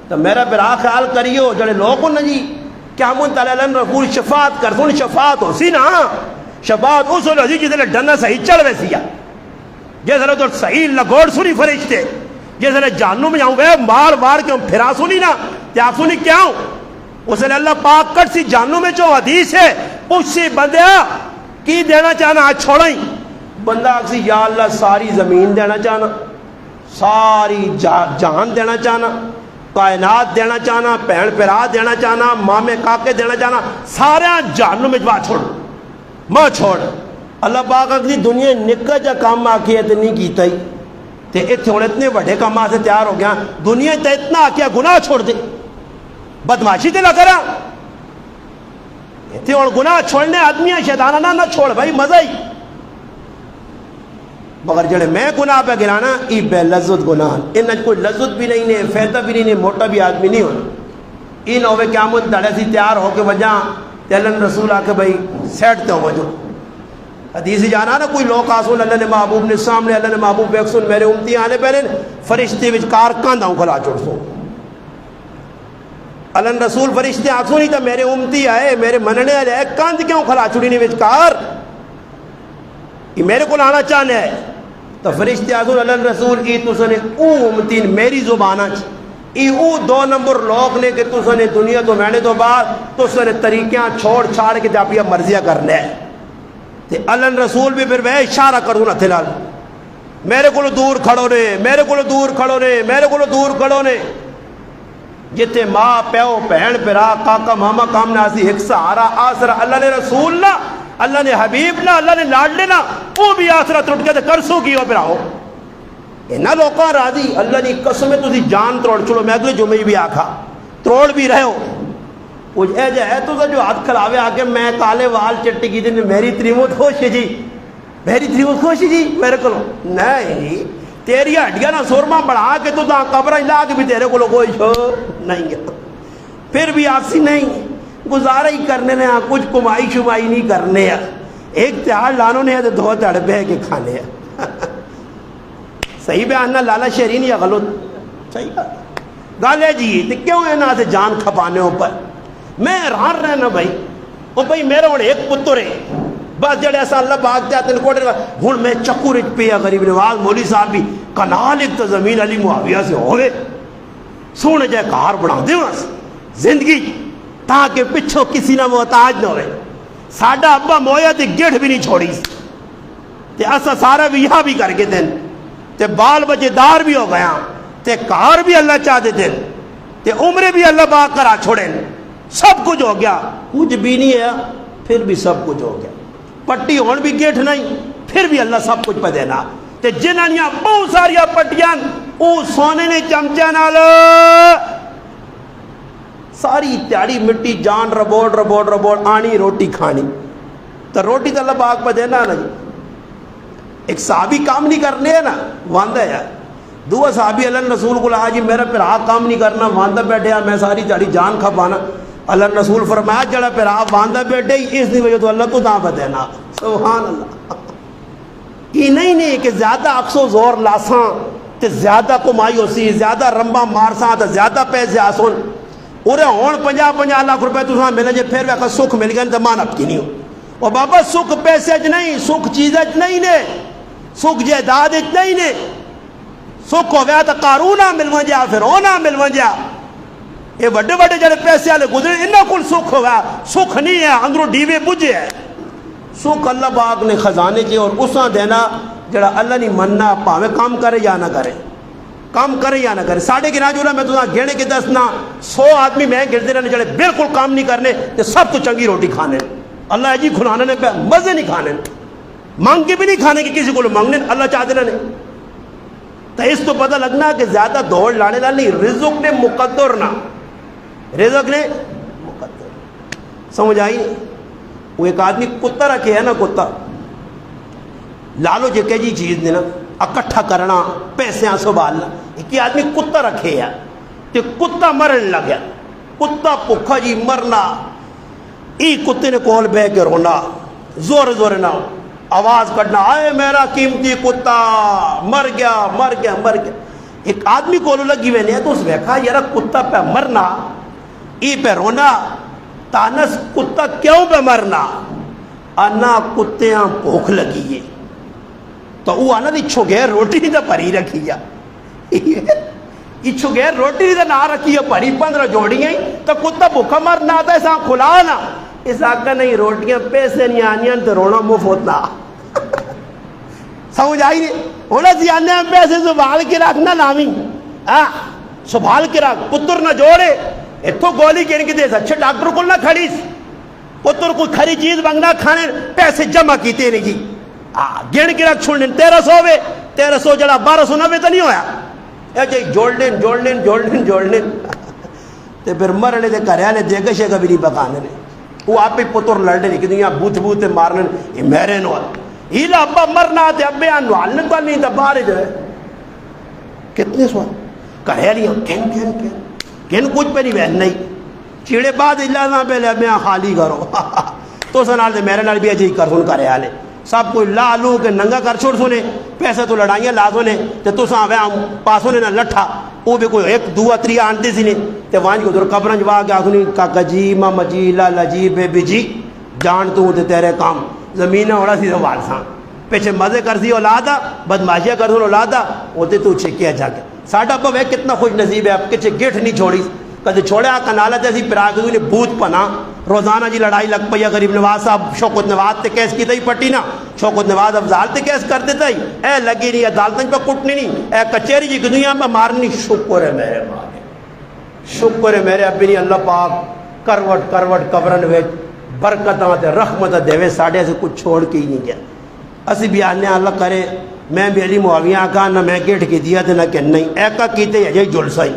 تو میرا برا خیال کریو جڑے لوگ ہوں نا جی قیامت تعالی علیہ رسول شفاعت کر سن شفاعت ہو سی نا شفاعت اس ویلے جی جس ڈنا صحیح چڑھ ویسی جس تو صحیح لگوڑ سنی فرشتے جس جانوں میں جاؤں گے مار مار کے پھرا سنی نا کیا سنی کیا ہوں اس نے اللہ پاک کٹ سی جانوں میں جو حدیث ہے پوچھ سی بندیا کی دینا چاہنا آج چھوڑا ہی بندہ اکسی یا اللہ ساری زمین دینا چاہنا ساری جہان دینا چاہنا کائنات دینا چاہنا پہن پرا دینا چاہنا مامے کاکے دینا چاہنا سارے جہنم میں جا چھوڑ ماں چھوڑ اللہ پاک اکسی دنیا نکا جا کام آکھی ہے تو نہیں کیتا ہی تے اتنے ہوں اتنے بڑے کام سے تیار ہو گیا دنیا تے اتنا آکیا گناہ چھوڑ دے بدماشی تے نہ کرا اتنے ہوں گناہ چھوڑنے آدمی شیطانہ نہ چھوڑ بھائی مزہ ہی مگر جڑے میں گناہ پہ گرانا ای بے لذت گناہ انہیں کوئی لذت بھی نہیں نے فیدہ بھی نہیں نے موٹا بھی آدمی نہیں ہونا ان ہوئے قیامت دڑے سی تیار ہو کے وجہ تیلن رسول آ کے بھائی سیٹتے ہو وجہ حدیث جانا نا کوئی لوگ آسون اللہ نے محبوب نے سامنے اللہ نے محبوب بیکسون میرے امتی آنے پہنے فرشتے وچ کار کاندہ ہوں کھلا چھوڑ سو اللہ رسول فرشتے آسون ہی تا میرے امتی آئے میرے مننے آئے کاند کیوں کھلا چھوڑی نہیں وچ کار یہ میرے کو لانا چاہنے ہے تو فرشتے آسون اللہ رسول ای تو سنے او امتین میری زبانہ ای او 2 نمبر لوگ نے کہ تو سنے دنیا تو میں نے تو بعد تو سنے طریقیاں چھوڑ چھاڑ کے جاپیا مرضیاں کرنے ہے تے اللہ رسول بھی پھر میں اشارہ کروں نا تھلال میرے کو دور کھڑو نے میرے کو دور کھڑو نے میرے کو دور کھڑو نے جتے ماں پیو بہن پرا کاکا ماما کام ناسی ایک سہارا آسرا اللہ نے رسول نہ اللہ نے حبیب نہ اللہ نے لاڈلے نہ وہ بھی آسرا ٹوٹ کے کرسو کی ہو پھراؤ اینا لوکاں راضی اللہ نے قسمیں تسی جان تروڑ چلو میں اگلے جمعے بھی آکھا تروڑ بھی رہے ہو وہ اے جا ہے تو جو ہاتھ کھلاوے آکے میں کالے وال چٹی کی دن میری تریمت خوش ہے جی میری تریمت خوش ہے جی میرے کو نہیں تیری ہڈیاں نہ سورما بڑھا کے تو قبرہ لا کے بھی تیرے کو کوئی شو نہیں گیا پھر بھی آسی نہیں گزارہ ہی کرنے نے کچھ کمائی شمائی نہیں کرنے ایک تہاڑ لانوں نے تو 2 تہاڑ بہ کے کھانے صحیح بیان نہ لالا شہرین یا غلط صحیح گالے جی تو کیوں ہے نا سے جان کھپانے اوپر میں حیران رہنا بھائی وہ بھائی میرا ہوں ایک پتر ہے بس جڑے ایسا اللہ پاک جاتے ہیں کوٹے ہوں میں چکو رچ پیا غریب نواز مولوی صاحب بھی کنال ایک تو زمین علی معاویہ سے ہوئے سونے جائے کار بنا دے وہاں زندگی تاکہ پچھو کسی نہ محتاج نہ ہوئے ساڑھا ابا مویا تے گیٹھ بھی نہیں چھوڑی تے ایسا سارا بھی یہاں بھی کر کے دیں تے بال بچے دار بھی ہو گیا تے کار بھی اللہ چاہتے دیں تے عمرے بھی اللہ پاک کرا چھوڑیں سب کچھ ہو گیا کچھ بھی نہیں ہے پھر بھی سب کچھ ہو گیا پٹی ہون بھی گیٹھ نہیں پھر بھی اللہ سب کچھ پہ دینا تے جنہاں بہت ساریا پٹیاں او سونے نے چمچہ نال ساری تیاری مٹی جان ربوڑ ربوڑ ربوڑ آنی روٹی کھانی تو روٹی تو اللہ پاک پہ دینا نا جی ایک صحابی کام نہیں کرنے ہے نا واندہ ہے دو صحابی اللہ رسول کو لہا جی میرا پھر آپ کام نہیں کرنا واندہ بیٹھے ہیں میں ساری تیاری جان کھا پانا اللہ رسول فرمایا جڑا پھر آپ واندہ بیٹھے ہی اس دی وجہ تو اللہ تو داں پہ دینا سبحان اللہ یہ نہیں کہ زیادہ عکس و زور لاساں تے زیادہ کمائی ہو سی زیادہ رمبا مارساں تے زیادہ پیسے آسون اورے ہون 50 لاکھ روپے تو ملے جے پھر ویکا سکھ مل گئے تو مانت کی نہیں ہو اور بابا سکھ پیسے چ نہیں سکھ چیزیں چ نہیں نے سکھ جائیداد چ نہیں نے سکھ ہو گیا تو قارون مل ونجا فرعون مل ونجا یہ بڑے بڑے جڑے پیسے والے گزرے انہاں کول سکھ ہو گیا سکھ نہیں ہے اندروں ڈیوے بجھے ہے سکھ اللہ پاک نے خزانے چے اور اساں دینا جڑا اللہ نہیں مننا پاویں کام کرے یا نہ کرے کام کرے یا نہ کرے ساڑھے گنا جو میں تو گھنے کے دسنا 100 آدمی میں گرتے رہنے جڑے بالکل کام نہیں کرنے تے سب تو چنگی روٹی کھانے اللہ جی کھلانے نے مزے نہیں کھانے مانگ کے بھی نہیں کھانے کی کسی کو مانگنے اللہ چاہتے رہنے تو اس تو پتہ لگنا کہ زیادہ دوڑ لانے نہ نہیں رزق نے مقدر نہ رزق نے مقدر سمجھ آئی وہ ایک آدمی کتا رکھے ہے نا کتا لالو جے کہ جی چیز دینا اکٹھا کرنا پیسے سنبھالنا ایک آدمی کتا رکھے ہے تے کتا مرن لگیا کتا بھوکا جی مرنا ای کتے نے کول بہ کے رونا زور زور نہ آواز کرنا آئے میرا قیمتی کتا مر گیا مر گیا مر گیا ایک آدمی کو لگی ہوئے نے تو اس نے کہا یار کتا پہ مرنا ای پہ رونا تانس کتا کیوں پہ مرنا انا کتیاں بھوک لگی ہے تو وہ آنا دی چھوگیر روٹی نہیں تو پری رکھی ہے یہ چھوگیر روٹی نہیں تو نہ رکھی ہے پری 15 جوڑی ہیں تو کتا بھوکا مرنا آتا ہے ساں کھلا نا اس آقا نہیں روٹیاں پیسے نہیں آنیاں تو رونا مف ہوتا سمجھ آئی نہیں ہونا سی آنے ہم پیسے سبھال کے رکھنا نامی سبھال کے رکھ پتر نہ جوڑے اتھو گولی گن کے دے اچھے ڈاکٹر کو نہ کھڑیس پتر کو کھری چیز بنگنا کھانے پیسے جمع کیتے نہیں جی گن کے رکھ چھوڑنے 1300 وے 1300 جڑا 1290 تو نہیں ہویا اے جی جوڑنے تے پھر مرنے دے کریا نے جگہ شگہ بھی نہیں بکانے نے وہ آپ ہی پتر لڑنے نہیں کہ دنیا بوت مارنے یہ میرے نوال ہیلا ابا مرنا تے ابے آنو حالنے تو نہیں تا بارے جو ہے کتنے سوال کریا لیا کن کچھ پہ نہیں بہن نہیں چیڑے بعد اللہ نہ پہلے ابے خالی کرو تو سنال دے میرے نال بھی اجی کر سن کریا لے سب کوئی لا لو کہ ننگا کر چھوڑ سنے پیسے تو لڑائیاں لا سنے تے تو ساں پاسوں نے نہ لٹھا وہ بھی کوئی 1 2 3 آنتے سی نے تے وانج کو در قبرنج وا کے آخنی کاکا جی ماما جی لالا جی بے بی جی جان تو تے تیرے کام زمین ہوڑا سی سوال ساں پیچھے مزے کر سی اولادا بدماشیاں کر سی اولادا ہوتے تو چھکیا جا کے ساڈا ابا وہ کتنا خوش نصیب ہے اب کچھ گیٹ نہیں چھوڑی کدے چھوڑیا کنالا تے اسی پراگ نے بوت پنا روزانہ جی لڑائی لگ پئی غریب نواز صاحب شوکت نواز تے کیس کی تئی پٹی نا شوکت نواز افضال تے کیس کر دیتا ہی اے لگی نہیں عدالتیں پہ کٹنی نہیں اے کچہری جی دنیا میں مارنی شکر ہے میرے مالک شکر ہے میرے ابی نہیں اللہ پاک کروٹ قبرن وچ برکتاں تے رحمت دے ساڈے سے کچھ چھوڑ کے ہی نہیں گیا اسی بھی آنے اللہ کرے میں بھی علی معاویہ آقا نہ میں گیٹ کی دیا تے نہ کہ نہیں ایکا کیتے ہے جی جلسائی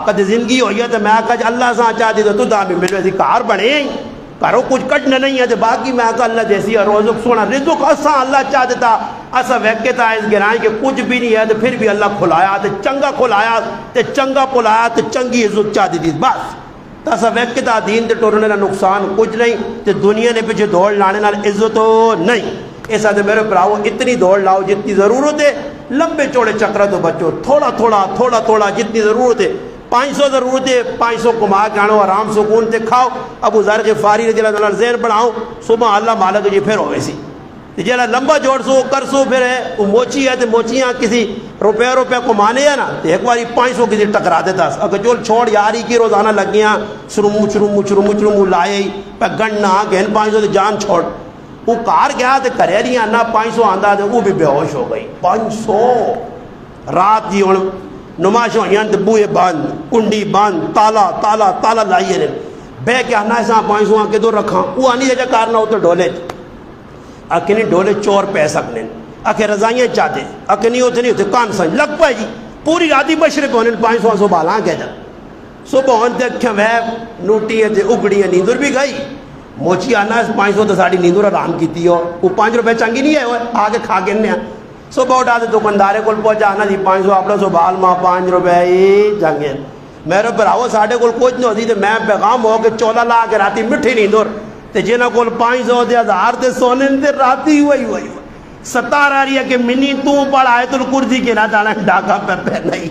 کدے زندگی ہوئی ہے تو میں آقا اللہ سے چاہتی تو دا بھی ملو ایسی کار بڑھے ہیں کارو کچھ کٹنا نہیں ہے تو باقی میں آقا اللہ جیسی روزق سونا رزق اساں اللہ چاہتے تھا اسا ویکتا اس گرائیں کہ کچھ بھی نہیں ہے تو پھر بھی اللہ کھلایا تو چنگا کھلایا تو چنگا پلایا تو چنگی عزت چاہتی تھی بس تو اسا ویکتا دین دے ٹورنے کا نقصان کچھ نہیں تو دنیا نے پیچھے دوڑ لانے نال عزت نہیں ایسا تو میرے پراؤ اتنی دوڑ لاؤ جتنی ضرورت ہے لمبے چوڑے چکرہ تو بچو تھوڑا جتنی ضرورت ہے 500 ضرورت ہے 500 کما کے آنو آرام سکون تے کھاؤ ابو ذر غفاری رضی اللہ عنہ ذہن بڑھاؤ صبح اللہ مالک جی پھر ہوئے سی جیلا لمبا جوڑ سو کر سو پھر ہے وہ موچی ہے تو موچیاں کسی روپے کمانے ہے نا تو ایک باری 500 کسی ٹکرا دیتا اگر چول چھوڑ یاری کی روزانہ لگیاں چرمو لائے پہ گننا گہن 500 تو جان چھوڑ وہ کار گیا تو کرے نہیں آنا 500 آندہ تو وہ بھی بے ہوش ہو گئی 500 رات جی ہوں نماش ہوئیاں تو بوئے بند کنڈی بند تالا لائیے نے بے کے آنا ایسا 500 آن کے دو رکھاں وہ آنی جا کارنا ہوتا ڈولے اکنی ڈولے چور پہ سکنے اکھے رضائیاں چاہتے اکنی ہوتے نہیں ہوتے کان سنج لگ پائے جی پوری راتی مشرق ہونے 500 سو بالاں کہہ جا صبح ہونے دیکھیں وہ نوٹی ہے اگڑی ہے نیندر بھی گئی موچی آنا 500 تو ساڑی نیندر آرام کی تھی ہو وہ 5 روپے چنگی نہیں ہے آگے کھا گنے ہیں صبح اٹھا دے دکاندارے کو پہنچا آنا جی 500 اپنا سو بال ماں 5 روپے جنگیں میرے براؤ ساڑھے کو کچھ نہیں ہوتی تو میں پیغام ہو کے چولا لا کے راتی مٹھی نیندر تے جنہ کو 500 دے 1000 دے سونے دے راتی ہوئی 17 آ رہی ہے کہ منی تو پڑھ آیت الکرسی کے نہ جانا ڈاکہ پہ نہیں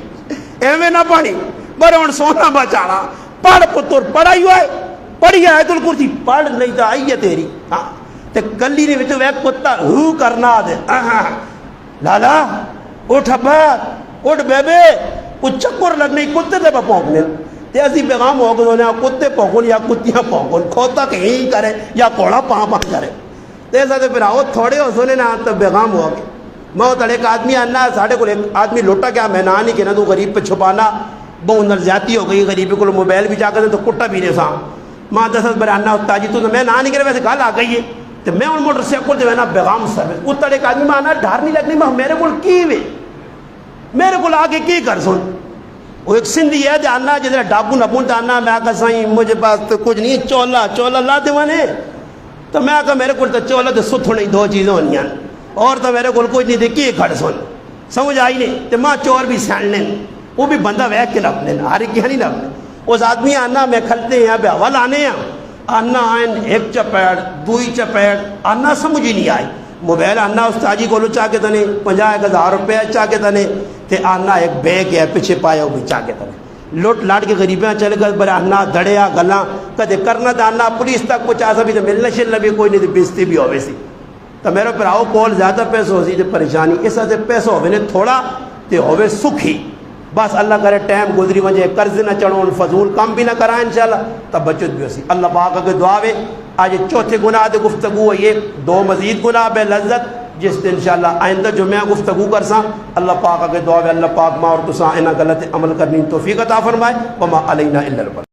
ایویں نہ پڑھی برے ان سونا بچانا پڑھ پتر پڑھائی ہوئے پڑھی آیت الکرسی پڑھ نہیں تو آئی ہے تیری تے کلی نے وچ وہ کتا ہو کرنا دے لالا اٹھ ابا اٹھ بیبے کچھ چکر لگنے کتے تے پونکنے تے اسی پیغام ہو گئے کتے پونکن یا کتیاں پونکن کھوتا کہیں کرے یا کوڑا پاں کرے تے ایسا تے پھر آؤ تھوڑے ہو سونے نا تو پیغام ہو گئے میں تڑے ایک آدمی آنا ساڑھے کو ایک آدمی لوٹا کیا میں نہ نہیں کہنا تو غریب پہ چھپانا بہت اندر زیادتی ہو گئی غریبی کو موبائل بھی جا کر تو کٹا بھی نہیں سا ماں 10 برے آنا ہوتا جی تو میں نہ نہیں کرے ویسے گال آ گئی ہے تو میں ان موٹر سائیکل دے نا پیغام سروس وہ تڑے ایک آدمی میں آنا ڈھار نہیں لگنی میں میرے کو کی وے میرے کو آگے کی کر سن وہ ایک سندھی ہے دے آنا جدھر ڈابو نبون آنا میں آکا سائیں مجھے پاس تو کچھ نہیں چولا لا دے وانے تو میں آکا میرے کو تو چولا تو ست ہونے 2 چیزیں ہونی ہیں اور تو میرے کو کچھ نہیں دے کی کھڑ سن سمجھ آئی نہیں تو ماں چور بھی سین لیں وہ بھی بندہ ویک کے نپ لیں ہر ایک نہیں نپ لیں اس آدمی آنا میں کھلتے ہیں بے حوال آنے ہیں آنا آئین 1 چپیڑ 2 چپیڑ آنا سمجھ ہی نہیں آئی موبائل آنا استاجی کو چاہ کے تنے 50,000 روپے چاہ کے تنے تے آنا ایک بیگ ہے پیچھے پایا وہ بھی چاہ کے تنے لوٹ لاٹ کے غریبیاں چلے گئے برے آنا دھڑیا گلاں کدے کرنا تا آنا پولیس تک پہنچا سا بھی تو ملنا شلنا بھی کوئی نہیں تے بیزتی بھی ہوئے سی تو میرے پر آؤ کول زیادہ پیسے ہو سی تے پریشانی اس سے پیسے ہوئے نے تھوڑا تے ہوئے سکھی بس اللہ کرے ٹائم گزری وجہ قرض نہ چڑھو فضول کام بھی نہ کرائیں انشاءاللہ تب بچت بھی ہو سی اللہ پاک کے دعا وے آج چوتھے گناہ دے گفتگو ہے یہ 2 مزید گناہ بے لذت جس دن انشاءاللہ آئندہ جمعہ گفتگو کرساں اللہ پاک کے دعا وے اللہ پاک ما اور تساں انہاں غلط عمل کرنی توفیق عطا فرمائے وما علینا الا البلاغ